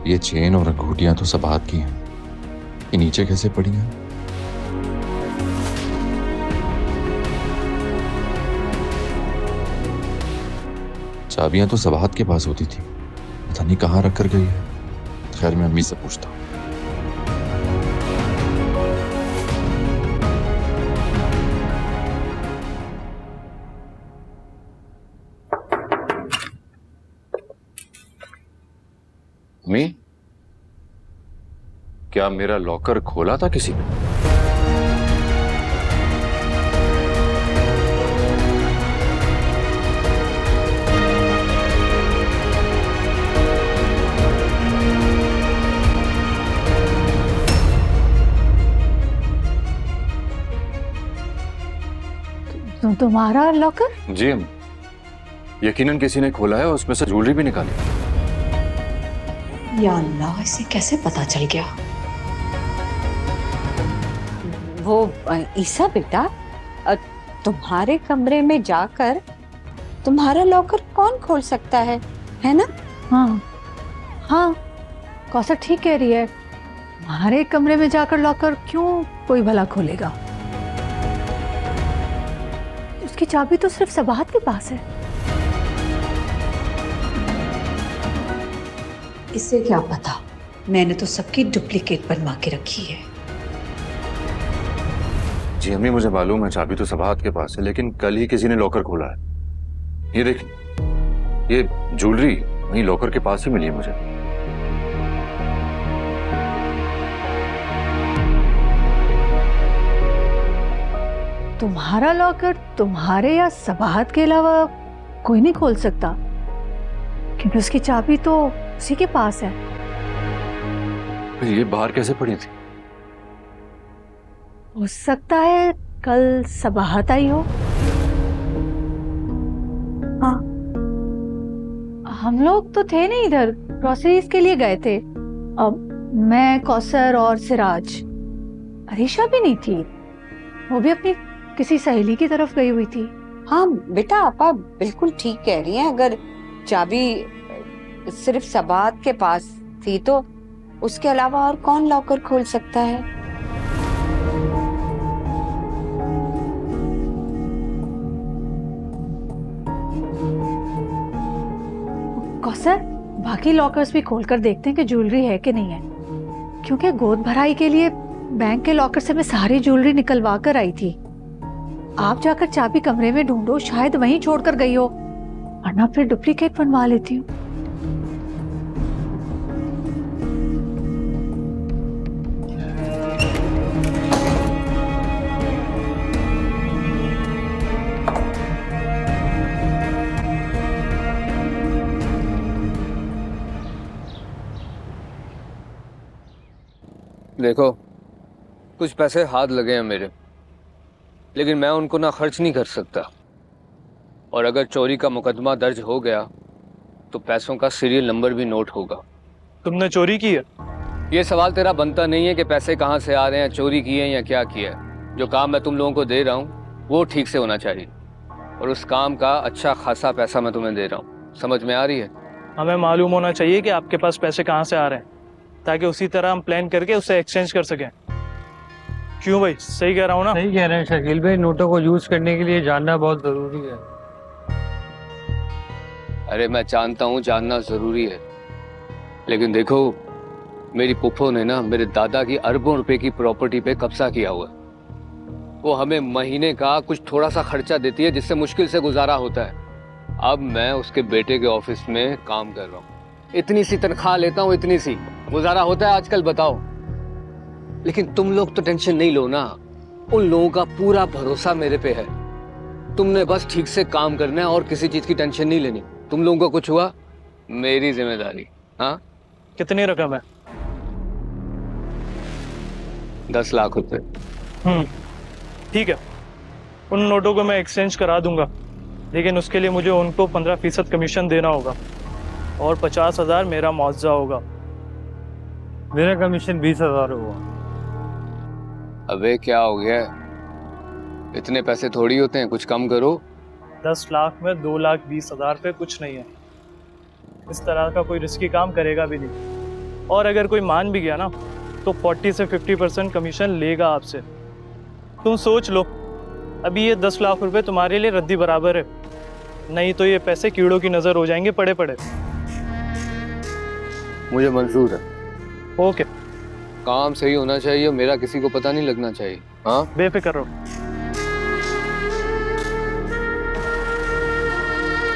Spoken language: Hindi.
ये चेन और अंगूठियां तो सबात की हैं, ये नीचे कैसे पड़ी हैं? चाबियां तो सबात के पास होती थी, पता नहीं कहाँ रख कर गई है। खैर, मैं अम्मी से पूछता हूँ। अम्मी, क्या मेरा लॉकर खोला था किसी ने? तुम्हारा लॉकर? जी अम्मी, यकीनन किसी ने खोला है और उसमें से ज्वेलरी भी निकाली। या अल्लाह, इसे कैसे पता चल गया? वो ईसा बेटा, तुम्हारे कमरे में जाकर तुम्हारा लॉकर कौन खोल सकता है ना? हाँ हाँ, कौसर ठीक कह रही है। हमारे कमरे में जाकर लॉकर क्यों कोई भला खोलेगा? उसकी चाबी तो सिर्फ सबाहत के पास है। इसे क्या पता? मैंने तो सबकी डुप्लीकेट बनवा के रखी है। जी अम्मी, मुझे मालूम है चाबी तो सबाहत के पास है, लेकिन कल ही किसी ने लॉकर खोला है। ये देखिए, ये ज्वेलरी वहीं लॉकर के पास ही मिली है मुझे। तुम्हारा लॉकर तुम्हारे या सबाहत के अलावा कोई नहीं खोल सकता, क्योंकि उसकी चाबी तो उसी के पास है। फिर ये बाहर कैसे पड़ी थी? हो सकता है कल सबाहत आई हो। हाँ, हम लोग तो थे नहीं इधर, ग्रोसरीज के लिए गए थे। अब मैं, कौसर और सिराज। अरीशा भी नहीं थी, वो भी अपनी किसी सहेली की तरफ गई हुई थी। हाँ बेटा, आपा बिल्कुल ठीक कह रही हैं। अगर चाबी सिर्फ सबात के पास थी तो उसके अलावा और कौन लॉकर खोल सकता है? कौसर, बाकी लॉकर्स भी खोलकर देखते हैं कि ज्वेलरी है कि नहीं है, क्योंकि गोद भराई के लिए बैंक के लॉकर से मैं सारी ज्वेलरी निकलवा कर आई थी। आप जाकर चाबी कमरे में ढूंढो, शायद वहीं छोड़कर गई हो, वरना फिर डुप्लीकेट बनवा लेती हूँ। देखो, कुछ पैसे हाथ लगे हैं मेरे, लेकिन मैं उनको ना खर्च नहीं कर सकता। और अगर चोरी का मुकदमा दर्ज हो गया तो पैसों का सीरियल नंबर भी नोट होगा। तुमने चोरी की है? ये सवाल तेरा बनता नहीं है कि पैसे कहाँ से आ रहे हैं, चोरी किए हैं या क्या किया है। जो काम मैं तुम लोगों को दे रहा हूँ वो ठीक से होना चाहिए, और उस काम का अच्छा खासा पैसा मैं तुम्हें दे रहा हूँ। समझ में आ रही है? हमें मालूम होना चाहिए कि आपके पास पैसे कहाँ से आ रहे हैं, ताकि उसी तरह हम प्लान करके उसे एक्सचेंज कर सकें। क्यों भाई, सही कह रहा हूँ ना? सही कह रहे हैं शकील भाई, नोटों को यूज करने के लिए जानना बहुत जरूरी है। अरे मैं जानता हूँ जानना जरूरी है, लेकिन देखो, मेरी पुप्पो ने ना मेरे दादा की अरबों रुपए की प्रॉपर्टी पे कब्जा किया हुआ है। वो हमें महीने का कुछ थोड़ा सा खर्चा देती है, जिससे मुश्किल से गुजारा होता है। अब मैं उसके बेटे के ऑफिस में काम कर रहा हूँ, इतनी सी तनख्वाह लेता हूँ, इतनी सी गुजारा होता है आजकल, बताओ। लेकिन तुम लोग तो टेंशन नहीं लो ना, उन लोगों का पूरा भरोसा मेरे पे है। तुमने बस ठीक से काम करना है और किसी चीज की टेंशन नहीं लेनी। तुम लोगों को कुछ हुआ, मेरी जिम्मेदारी। हाँ, कितनी रकम है? 10 लाख रुपए। ठीक है, उन नोटों को मैं एक्सचेंज करा दूंगा, लेकिन उसके लिए मुझे उनको 15% कमीशन देना होगा और 50,000 मेरा मुआवजा होगा। मेरा कमीशन 20,000 हुआ। अबे क्या हो गया, इतने पैसे थोड़ी होते हैं, कुछ कम करो। 10 लाख में 2,20,000 पे कुछ नहीं है। इस तरह का कोई रिस्की काम करेगा भी नहीं। और अगर कोई मान भी गया ना तो 40 से 50% कमीशन लेगा आपसे। तुम सोच लो, अभी ये 10 लाख रुपए तुम्हारे लिए रद्दी बराबर है, नहीं तो ये पैसे कीड़ों की नजर हो जाएंगे पड़े पड़े। मुझे मंजूर है। ओके, काम सही होना चाहिए, मेरा किसी को पता नहीं लगना चाहिए। हाँ, बेफिक्र रहो।